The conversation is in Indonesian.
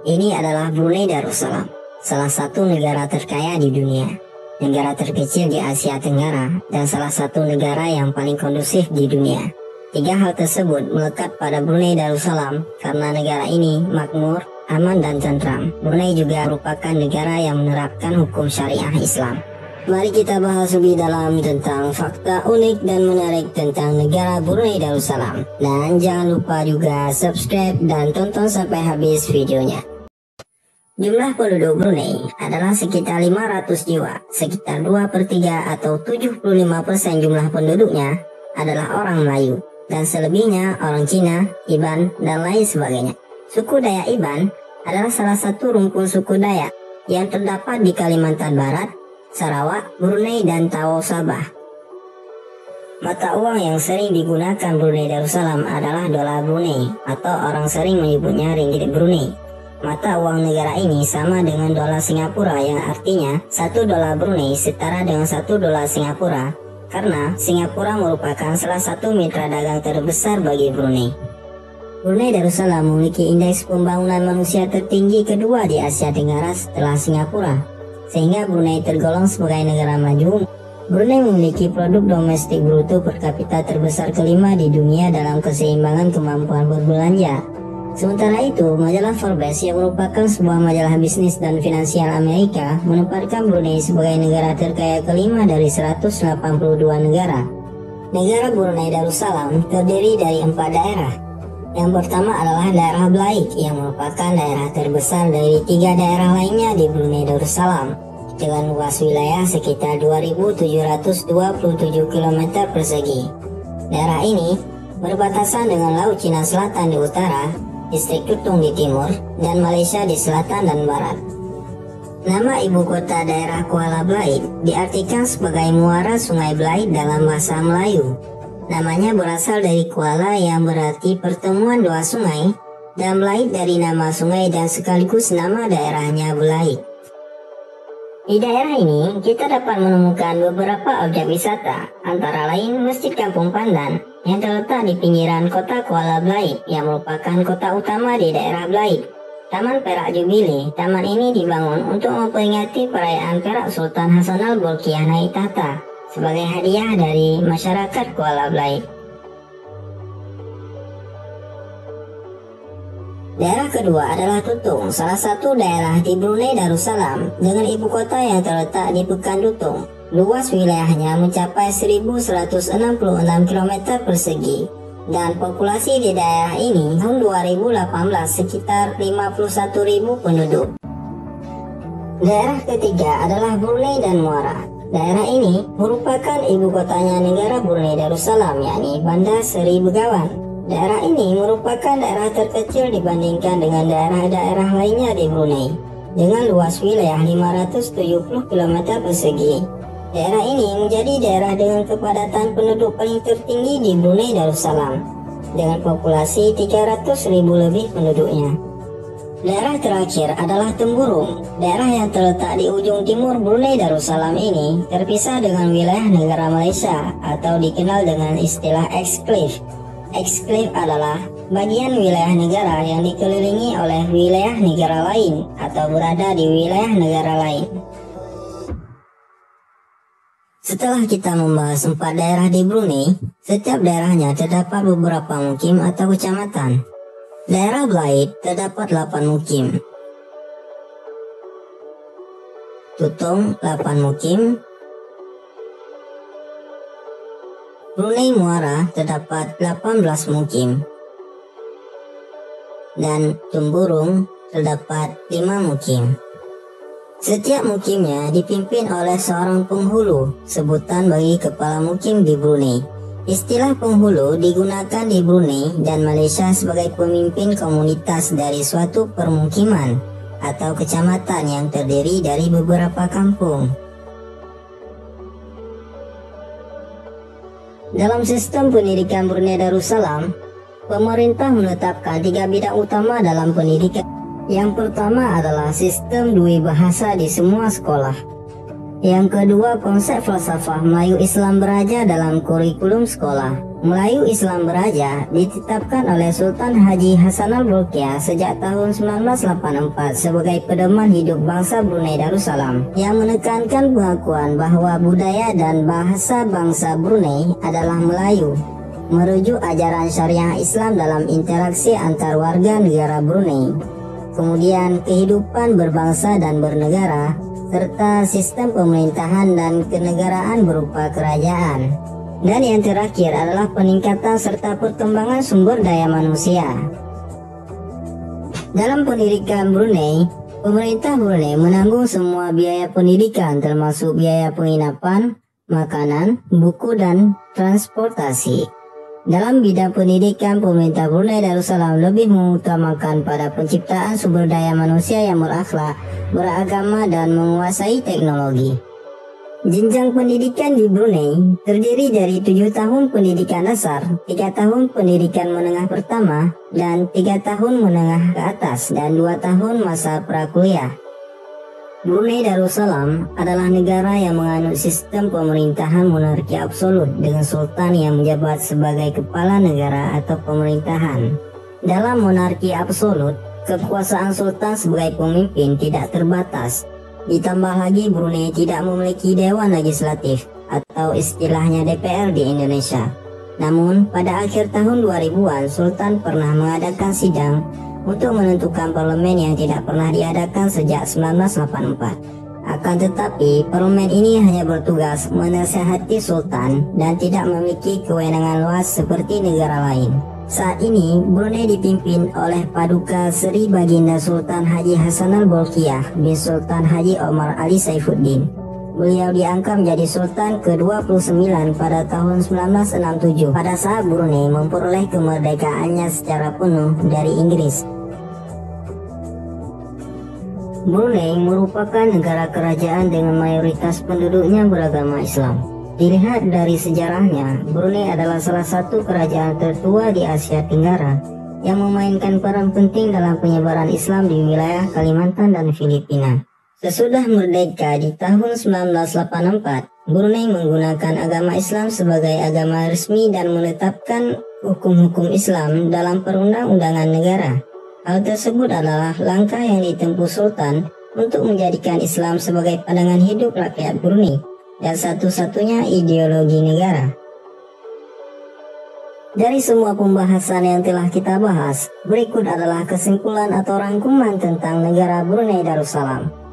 Ini adalah Brunei Darussalam, salah satu negara terkaya di dunia, negara terkecil di Asia Tenggara, dan salah satu negara yang paling kondusif di dunia. Tiga hal tersebut melekat pada Brunei Darussalam karena negara ini makmur, aman dan tentram. Brunei juga merupakan negara yang menerapkan hukum syariah Islam. Mari kita bahas lebih dalam tentang fakta unik dan menarik tentang negara Brunei Darussalam. Dan jangan lupa juga subscribe dan tonton sampai habis videonya. Jumlah penduduk Brunei adalah sekitar 500 jiwa, sekitar 2/3 atau 75% jumlah penduduknya adalah orang Melayu, dan selebihnya orang Cina, Iban, dan lain sebagainya. Suku Dayak Iban adalah salah satu rumpun suku Dayak yang terdapat di Kalimantan Barat, Sarawak, Brunei, dan Tawau Sabah. Mata uang yang sering digunakan Brunei Darussalam adalah dolar Brunei, atau orang sering menyebutnya ringgit Brunei. Mata uang negara ini sama dengan dolar Singapura, yang artinya 1 dolar Brunei setara dengan 1 dolar Singapura, karena Singapura merupakan salah satu mitra dagang terbesar bagi Brunei. Brunei Darussalam memiliki indeks pembangunan manusia tertinggi kedua di Asia Tenggara setelah Singapura, sehingga Brunei tergolong sebagai negara maju. Brunei memiliki produk domestik bruto per kapita terbesar kelima di dunia dalam keseimbangan kemampuan berbelanja. Sementara itu, majalah Forbes yang merupakan sebuah majalah bisnis dan finansial Amerika menempatkan Brunei sebagai negara terkaya kelima dari 182 negara. Negara Brunei Darussalam terdiri dari 4 daerah. Yang pertama adalah daerah Blaik, yang merupakan daerah terbesar dari 3 daerah lainnya di Brunei Darussalam, dengan luas wilayah sekitar 2.727 km persegi. Daerah ini berbatasan dengan Laut Cina Selatan di utara, Distrik Tutung di timur, dan Malaysia di selatan dan barat. Nama ibu kota daerah Kuala Blaik diartikan sebagai muara Sungai Blaik dalam bahasa Melayu. Namanya berasal dari Kuala yang berarti pertemuan dua sungai, dan Blaik dari nama sungai dan sekaligus nama daerahnya Blaik. Di daerah ini kita dapat menemukan beberapa objek wisata, antara lain Masjid Kampung Pandan yang terletak di pinggiran kota Kuala Blaik yang merupakan kota utama di daerah Blaik. Taman Perak Jubilee, taman ini dibangun untuk memperingati perayaan Perak Sultan Hassanal Bolkiah naik tahta sebagai hadiah dari masyarakat Kuala Blaik. Daerah kedua adalah Tutung, salah satu daerah di Brunei Darussalam dengan ibu kota yang terletak di Pekan Dutung. Luas wilayahnya mencapai 1.166 km persegi, dan populasi di daerah ini tahun 2018 sekitar 51.000 penduduk. Daerah ketiga adalah Brunei dan Muara. Daerah ini merupakan ibu kotanya negara Brunei Darussalam, yakni Bandar Seri Begawan. Daerah ini merupakan daerah terkecil dibandingkan dengan daerah-daerah lainnya di Brunei, dengan luas wilayah 570 km persegi. Daerah ini menjadi daerah dengan kepadatan penduduk paling tertinggi di Brunei Darussalam, dengan populasi 300.000 lebih penduduknya. Daerah terakhir adalah Temburung. Daerah yang terletak di ujung timur Brunei Darussalam ini terpisah dengan wilayah negara Malaysia, atau dikenal dengan istilah eksklave. Eksklave adalah bagian wilayah negara yang dikelilingi oleh wilayah negara lain atau berada di wilayah negara lain. Setelah kita membahas 4 daerah di Brunei, setiap daerahnya terdapat beberapa mukim atau kecamatan. Daerah Blaik terdapat 8 mukim, Tutung 8 mukim, Brunei Muara terdapat 18 mukim, dan Temburung terdapat 5 mukim. Setiap mukimnya dipimpin oleh seorang penghulu, sebutan bagi kepala mukim di Brunei. Istilah penghulu digunakan di Brunei dan Malaysia sebagai pemimpin komunitas dari suatu permukiman atau kecamatan yang terdiri dari beberapa kampung. Dalam sistem pendidikan Brunei Darussalam, pemerintah menetapkan 3 bidang utama dalam pendidikan. Yang pertama adalah sistem dua bahasa di semua sekolah. Yang kedua, konsep falsafah Melayu Islam Beraja dalam kurikulum sekolah. Melayu Islam Beraja ditetapkan oleh Sultan Haji Hassanal Bolkiah sejak tahun 1984 sebagai pedoman hidup bangsa Brunei Darussalam, yang menekankan pengakuan bahwa budaya dan bahasa bangsa Brunei adalah Melayu, merujuk ajaran syariah Islam dalam interaksi antar warga negara Brunei, kemudian kehidupan berbangsa dan bernegara, serta sistem pemerintahan dan kenegaraan berupa kerajaan. Dan yang terakhir adalah peningkatan serta perkembangan sumber daya manusia. Dalam pendidikan Brunei, pemerintah Brunei menanggung semua biaya pendidikan termasuk biaya penginapan, makanan, buku, dan transportasi. Dalam bidang pendidikan, pemerintah Brunei Darussalam lebih mengutamakan pada penciptaan sumber daya manusia yang berakhlak, beragama, dan menguasai teknologi. Jenjang pendidikan di Brunei terdiri dari 7 tahun pendidikan dasar, 3 tahun pendidikan menengah pertama, dan 3 tahun menengah ke atas, dan 2 tahun masa prakuliah. Brunei Darussalam adalah negara yang menganut sistem pemerintahan monarki absolut dengan sultan yang menjabat sebagai kepala negara atau pemerintahan. Dalam monarki absolut, kekuasaan sultan sebagai pemimpin tidak terbatas. Ditambah lagi Brunei tidak memiliki dewan legislatif atau istilahnya DPR di Indonesia. Namun pada akhir tahun 2000-an sultan pernah mengadakan sidang untuk menentukan parlemen yang tidak pernah diadakan sejak 1984. Akan tetapi, parlemen ini hanya bertugas menasihati sultan dan tidak memiliki kewenangan luas seperti negara lain. Saat ini, Brunei dipimpin oleh Paduka Seri Baginda Sultan Haji Hassanal Bolkiah bin Sultan Haji Omar Ali Saifuddin. Beliau diangkat menjadi Sultan ke-29 pada tahun 1967 pada saat Brunei memperoleh kemerdekaannya secara penuh dari Inggris. Brunei merupakan negara kerajaan dengan mayoritas penduduknya beragama Islam. Dilihat dari sejarahnya, Brunei adalah salah satu kerajaan tertua di Asia Tenggara yang memainkan peran penting dalam penyebaran Islam di wilayah Kalimantan dan Filipina. Sesudah merdeka di tahun 1984, Brunei menggunakan agama Islam sebagai agama resmi dan menetapkan hukum-hukum Islam dalam perundang-undangan negara. Hal tersebut adalah langkah yang ditempuh Sultan untuk menjadikan Islam sebagai pandangan hidup rakyat Brunei dan satu-satunya ideologi negara. Dari semua pembahasan yang telah kita bahas, berikut adalah kesimpulan atau rangkuman tentang negara Brunei Darussalam.